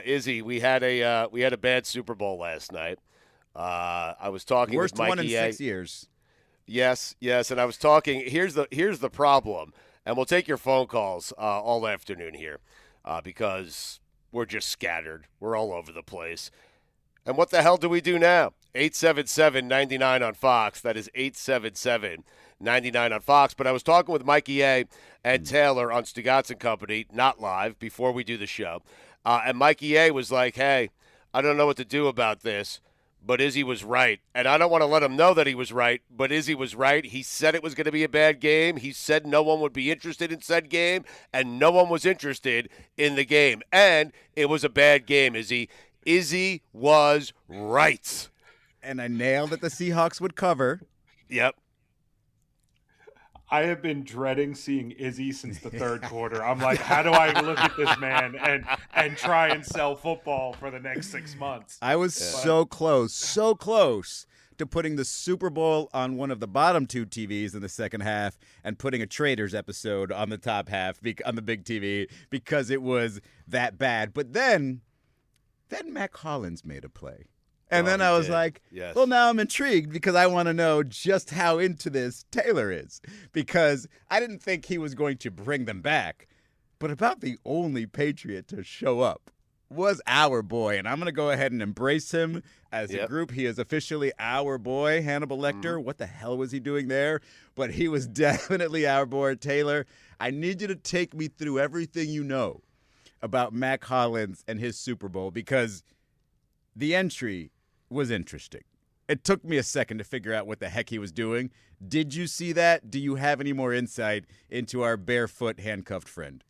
Izzy, we had a bad Super Bowl last night. I was talking Worst with Mikey one in A. 6 years. Yes, yes, and I was talking. Here's the problem, and we'll take your phone calls all afternoon here because we're just scattered. We're all over the place. And what the hell do we do now? 877-99 on Fox. That is 877-99 on Fox. But I was talking with Mikey A. and Taylor on Stugotz and Company, not live, before we do the show. And Mikey A. was like, hey, I don't know what to do about this, but Izzy was right. And I don't want to let him know that he was right, but Izzy was right. He said it was going to be a bad game. He said no one would be interested in said game, and no one was interested in the game. And it was a bad game, Izzy. Izzy was right. And I nailed that the Seahawks would cover. Yep. I have been dreading seeing Izzy since the third quarter. I'm like, how do I look at this man and try and sell football for the next 6 months? I was so close to putting the Super Bowl on one of the bottom two TVs in the second half and putting a Traders episode on the top half on the big TV because it was that bad. But then Mack Hollins made a play. And then I was like, yes. Well, now I'm intrigued because I want to know just how into this Taylor is. Because I didn't think he was going to bring them back. But about the only Patriot to show up was our boy. And I'm going to go ahead and embrace him as a group. He is officially our boy, Hannibal Lecter. What the hell was he doing there? But he was definitely our boy, Taylor. I need you to take me through everything you know about Mack Hollins and his Super Bowl because the entry was interesting. It took me a second to figure out what the heck he was doing. Did you see that? Do you have any more insight into our barefoot handcuffed friend?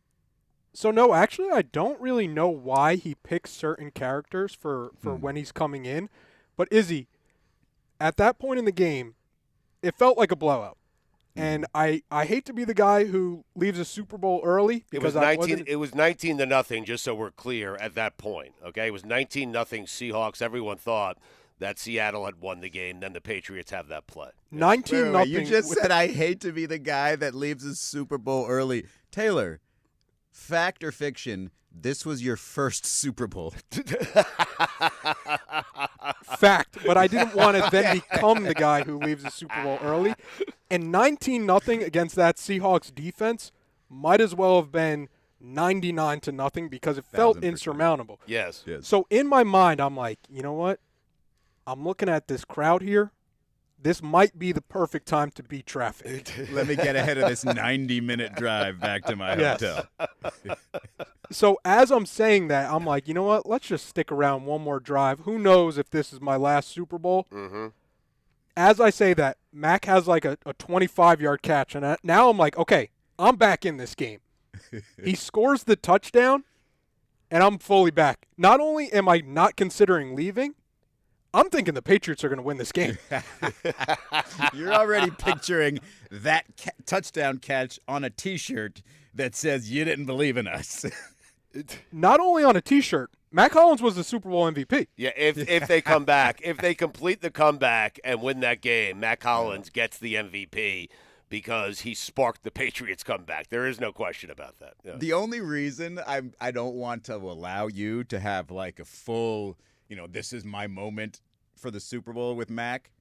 So no, actually I don't really know why he picks certain characters for when he's coming in. But Izzy, at that point in the game, it felt like a blowout. And I hate to be the guy who leaves a Super Bowl early because it was 19-0, just so we're clear at that point. Okay, it was 19-0 Seahawks. Everyone thought that Seattle had won the game. Then the Patriots have that play. 19-0. You just said I hate to be the guy that leaves a Super Bowl early. Taylor, fact or fiction? This was your first Super Bowl. Fact, but I didn't want to then become the guy who leaves the Super Bowl early. And 19-0 against that Seahawks defense might as well have been 99-0 because it felt 1,000%. Yes. insurmountable. Yes. So in my mind, I'm like, you know what? I'm looking at this crowd here. This might be the perfect time to beat traffic. Let me get ahead of this 90-minute drive back to my hotel. So as I'm saying that, I'm like, you know what? Let's just stick around one more drive. Who knows if this is my last Super Bowl? Mm-hmm. As I say that, Mack has like a 25-yard catch. And now I'm like, okay, I'm back in this game. He scores the touchdown, and I'm fully back. Not only am I not considering leaving, I'm thinking the Patriots are going to win this game. You're already picturing that touchdown catch on a T-shirt that says you didn't believe in us. Not only on a T-shirt, Mack Hollins was the Super Bowl MVP. Yeah, if they come back, if they complete the comeback and win that game, Mack Hollins gets the MVP because he sparked the Patriots comeback. There is no question about that. Yeah. The only reason I don't want to allow you to have like a full, this is my moment for the Super Bowl with Mack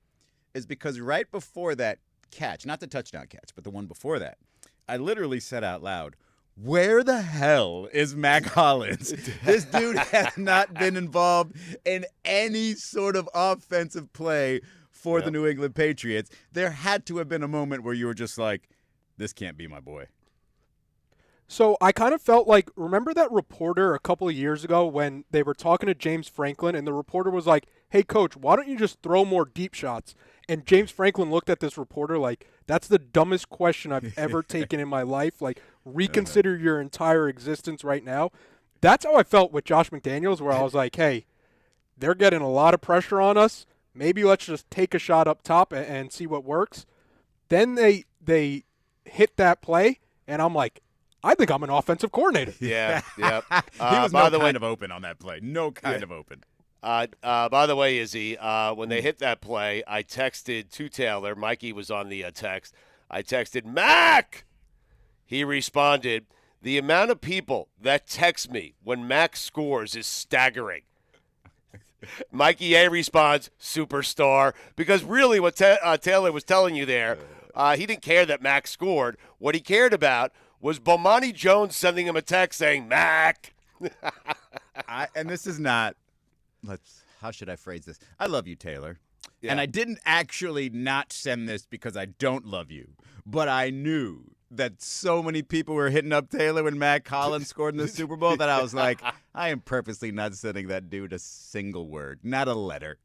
is because right before that catch, not the touchdown catch, but the one before that, I literally said out loud, where the hell is Mack Hollins? This dude has not been involved in any sort of offensive play for the New England Patriots. There had to have been a moment where you were just like, this can't be my boy. So I kind of felt like, remember that reporter a couple of years ago when they were talking to James Franklin and the reporter was like, hey, coach, why don't you just throw more deep shots? And James Franklin looked at this reporter like, that's the dumbest question I've ever taken in my life. Like, reconsider your entire existence right now. That's how I felt with Josh McDaniels, where I was like, hey, they're getting a lot of pressure on us. Maybe let's just take a shot up top and see what works. Then they hit that play, and I'm like, I think I'm an offensive coordinator. Yeah. He was kind of open on that play. No kind of open. By the way, Izzy, when they hit that play, I texted to Taylor. Mikey was on the text. I texted Mack. He responded, The amount of people that text me when Mack scores is staggering. Mikey A responds, superstar, because really what Taylor was telling you there, he didn't care that Mack scored. What he cared about was Bomani Jones sending him a text saying, Mack. And this is not, how should I phrase this? I love you, Taylor. Yeah. And I didn't actually not send this because I don't love you, but I knew that so many people were hitting up Taylor when Mack Hollins scored in the Super Bowl that I was like, I am purposely not sending that dude a single word, not a letter.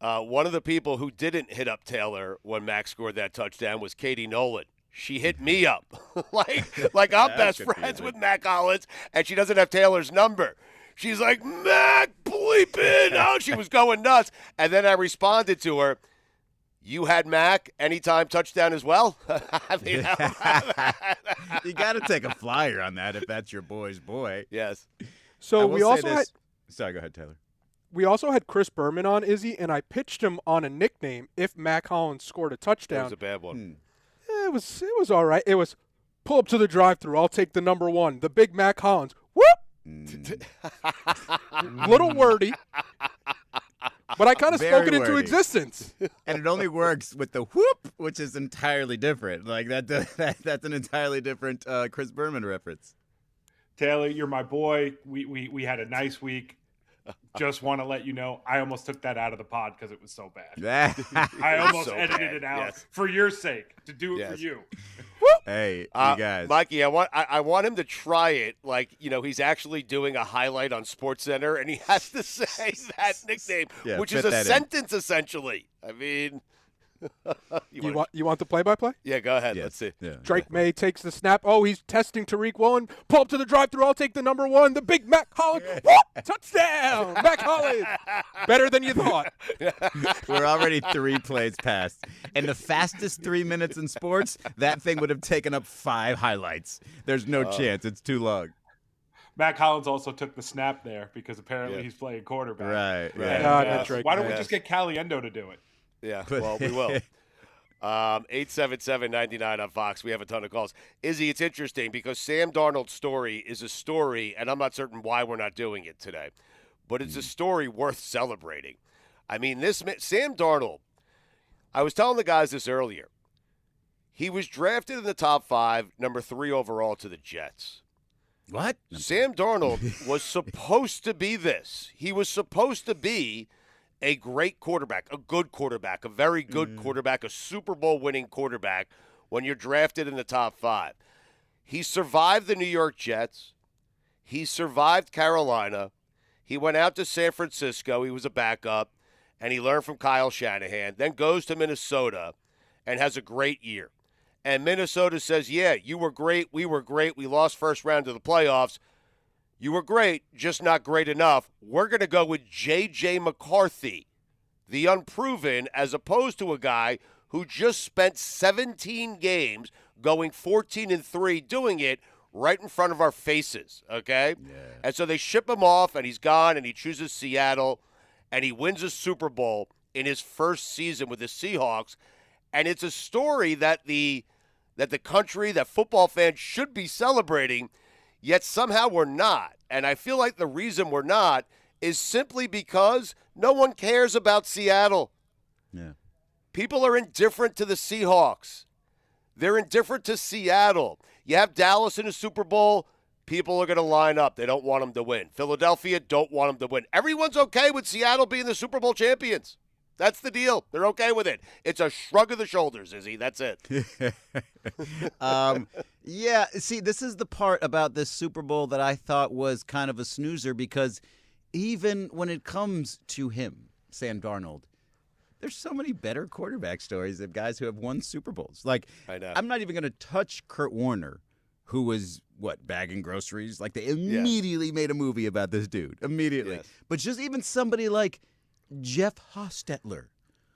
One of the people who didn't hit up Taylor when Mack scored that touchdown was Katie Nolan. She hit me up like I'm best friends with Mack Hollins, and she doesn't have Taylor's number. She's like, Mack, bleeping. Oh, she was going nuts. And then I responded to her, you had Mack anytime touchdown as well? I mean, you got to take a flyer on that if that's your boy's boy. Yes. So we also had. Sorry, go ahead, Taylor. We also had Chris Berman on, Izzy, and I pitched him on a nickname if Mack Hollins scored a touchdown. That was a bad one. It was all right. It was pull up to the drive-thru. I'll take the number one, the big Mack Hollins. Whoop! Little wordy, but I kind of spoke it into wordy. existence. And it only works with the whoop, which is entirely different. Like that's an entirely different Chris Berman reference. Taylor, you're my boy. We had a nice week. Just want to let you know, I almost took that out of the pod because it was so bad. I almost edited it out for your sake, to do it for you. Hey, you guys. Mikey, I want him to try it like, he's actually doing a highlight on SportsCenter, and he has to say that nickname, which is a sentence, essentially. I mean... You want the play-by-play? Yeah, go ahead. Yes. Let's see. Yeah. Drake May takes the snap. Oh, he's testing Tariq Woolen. Pull up to the drive-thru. I'll take the number one, the big Mack Hollins. Whoop! Touchdown! Mack Hollins. Better than you thought. We're already 3 plays past. And the fastest 3 minutes in sports, that thing would have taken up 5 highlights. There's no chance. It's too long. Mack Hollins also took the snap there because apparently he's playing quarterback. Right. And, why don't we just get Caliendo to do it? Yeah, well, we will. 877-99 on Fox. We have a ton of calls. Izzy, it's interesting because Sam Darnold's story is a story, and I'm not certain why we're not doing it today, but it's a story worth celebrating. I mean, Sam Darnold, I was telling the guys this earlier. He was drafted in the top 5, number 3 overall to the Jets. What? Sam Darnold was supposed to be this. He was supposed to be a great quarterback, a good quarterback, a very good quarterback, a Super Bowl winning quarterback when you're drafted in the top 5. He survived the New York Jets. He survived Carolina. He went out to San Francisco. He was a backup, and he learned from Kyle Shanahan, then goes to Minnesota and has a great year. And Minnesota says, yeah, you were great. We were great. We lost first round of the playoffs. You were great, just not great enough. We're going to go with J.J. McCarthy, the unproven, as opposed to a guy who just spent 17 games going 14-3, doing it right in front of our faces, okay? Yeah. And so they ship him off, and he's gone, and he chooses Seattle, and he wins a Super Bowl in his first season with the Seahawks. And it's a story that the country, that football fans should be celebrating, yet somehow we're not. And I feel like the reason we're not is simply because no one cares about Seattle. Yeah. People are indifferent to the Seahawks. They're indifferent to Seattle. You have Dallas in a Super Bowl, people are going to line up. They don't want them to win. Philadelphia don't want them to win. Everyone's okay with Seattle being the Super Bowl champions. That's the deal. They're okay with it. It's a shrug of the shoulders, Izzy. That's it. Yeah, see, this is the part about this Super Bowl that I thought was kind of a snoozer because even when it comes to him, Sam Darnold, there's so many better quarterback stories of guys who have won Super Bowls. Like, I know. I'm not even going to touch Kurt Warner, who was, bagging groceries? Like, they immediately made a movie about this dude. Immediately. Yes. But just even somebody like Jeff Hostetler.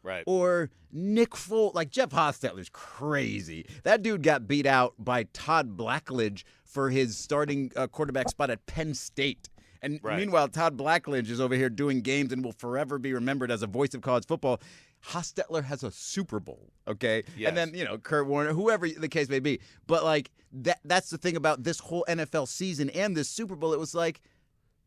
Right. Or Nick Foles. Like, Jeff Hostetler's crazy. That dude got beat out by Todd Blackledge for his starting quarterback spot at Penn State. And Right. meanwhile, Todd Blackledge is over here doing games and will forever be remembered as a voice of college football. Hostetler has a Super Bowl, okay? Yes. And then, Kurt Warner, whoever the case may be. But, like, that's the thing about this whole NFL season and this Super Bowl. It was like,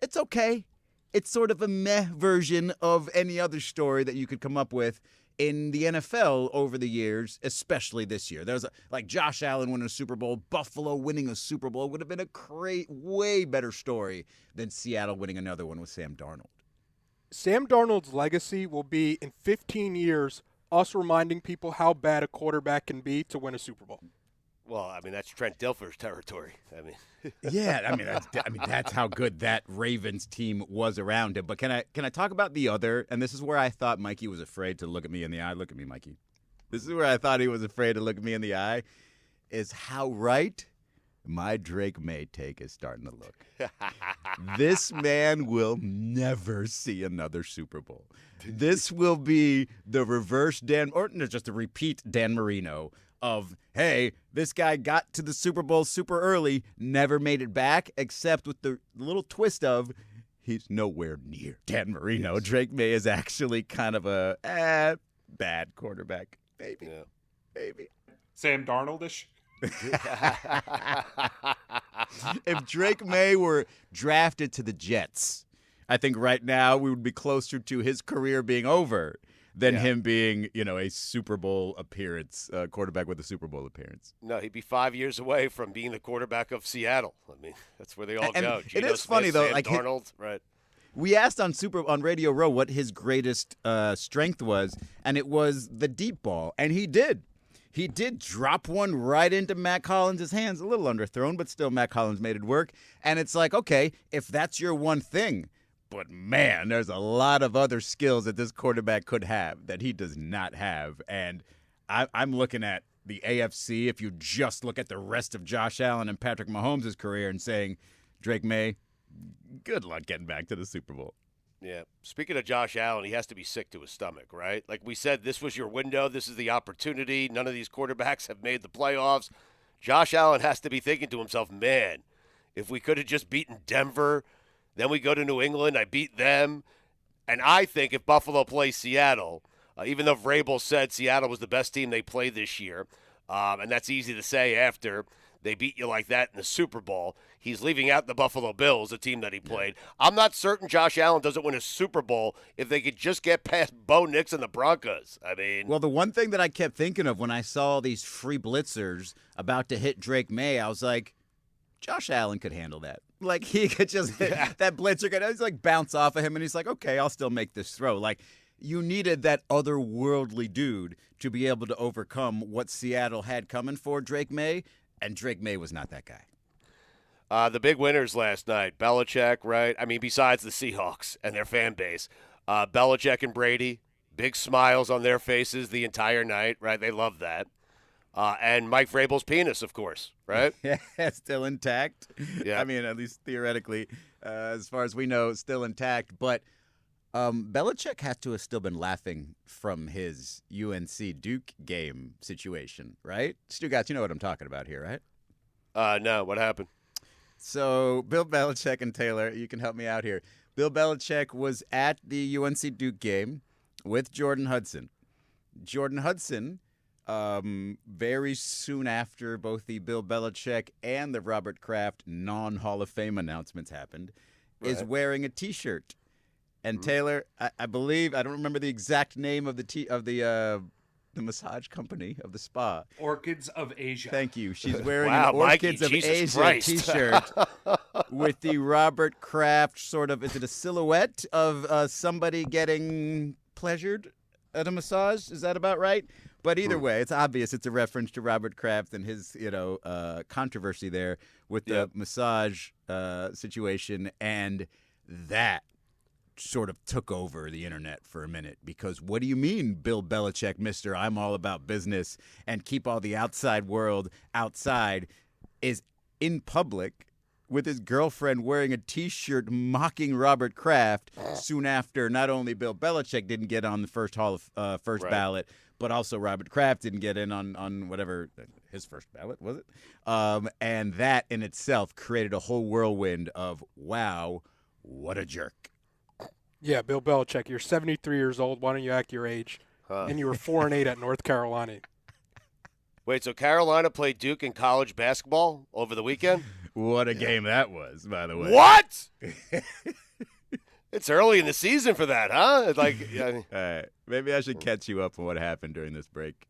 it's okay. It's sort of a meh version of any other story that you could come up with in the NFL over the years, especially this year. There's like Josh Allen winning a Super Bowl, Buffalo winning a Super Bowl would have been a way better story than Seattle winning another one with Sam Darnold. Sam Darnold's legacy will be in 15 years us reminding people how bad a quarterback can be to win a Super Bowl. Well, I mean, that's Trent Dilfer's territory. I mean, yeah, that's how good that Ravens team was around him. But can I talk about the other? And this is where I thought Mikey was afraid to look at me in the eye. Look at me, Mikey. This is where I thought he was afraid to look at me in the eye. Is how right my Drake May take is starting to look. This man will never see another Super Bowl. This will be the reverse just a repeat Dan Marino of, hey, this guy got to the Super Bowl super early, never made it back, except with the little twist of he's nowhere near Dan Marino. Yes. Drake May is actually kind of a bad quarterback. Maybe. Yeah. Maybe. Sam Darnoldish. If Drake May were drafted to the Jets, I think right now we would be closer to his career being over than him being, a Super Bowl appearance, quarterback with a Super Bowl appearance. No, he'd be 5 years away from being the quarterback of Seattle. I mean, that's where they all go. It is funny, though. Sam Darnold, right? We asked on Radio Row what his greatest strength was, and it was the deep ball, and he did. He did drop one right into Mack Hollins' hands, a little underthrown, but still Mack Hollins made it work. And it's like, okay, if that's your one thing, but man, there's a lot of other skills that this quarterback could have that he does not have. And I'm looking at the AFC, if you just look at the rest of Josh Allen and Patrick Mahomes' career and saying, Drake May, good luck getting back to the Super Bowl. Yeah. Speaking of Josh Allen, he has to be sick to his stomach, right? Like we said, this was your window. This is the opportunity. None of these quarterbacks have made the playoffs. Josh Allen has to be thinking to himself, man, if we could have just beaten Denver, then we go to New England, I beat them. And I think if Buffalo plays Seattle, even though Vrabel said Seattle was the best team they played this year, and that's easy to say after they beat you like that in the Super Bowl, he's leaving out the Buffalo Bills, a team that he played. I'm not certain Josh Allen doesn't win a Super Bowl if they could just get past Bo Nix and the Broncos. I mean, well, the one thing that I kept thinking of when I saw these free blitzers about to hit Drake May, I was like, Josh Allen could handle that. Like, he could just that blitzer could just like bounce off of him, and he's like, okay, I'll still make this throw. Like, you needed that otherworldly dude to be able to overcome what Seattle had coming for Drake May, and Drake May was not that guy. The big winners last night, Belichick, right? I mean, besides the Seahawks and their fan base, Belichick and Brady, big smiles on their faces the entire night, right? They love that. And Mike Vrabel's penis, of course, right? Yeah, still intact. Yeah. I mean, at least theoretically, as far as we know, still intact. But Belichick has to have still been laughing from his UNC Duke game situation, right? Stugotz, you know what I'm talking about here, right? No, what happened? So Bill Belichick and Taylor, you can help me out here. Bill Belichick was at the UNC Duke game with Jordan Hudson. Jordan Hudson, very soon after both the Bill Belichick and the Robert Kraft non-Hall of Fame announcements happened, is wearing a T-shirt. And Taylor, I believe, I don't remember the exact name of the massage company of the spa. Orchids of Asia. Thank you. She's wearing an Orchids Mikey, of Jesus Asia Christ. T-shirt with the Robert Kraft sort of, is it a silhouette of somebody getting pleasured at a massage? Is that about right? But either way, it's obvious it's a reference to Robert Kraft and his, controversy there with the massage situation, and that sort of took over the internet for a minute, because what do you mean, Bill Belichick, Mr. I'm all about business and keep all the outside world outside, is in public with his girlfriend wearing a T-shirt mocking Robert Kraft soon after not only Bill Belichick didn't get on the first ballot, but also Robert Kraft didn't get in on whatever his first ballot was it, and that in itself created a whole whirlwind of, wow, What a jerk. Yeah, Bill Belichick, you're 73 years old. Why don't you act your age? And you were 4-8 at North Carolina. Wait, so Carolina played Duke in college basketball over the weekend? What a game that was, by the way. What? It's early in the season for that, huh? All right. Maybe I should catch you up on what happened during this break.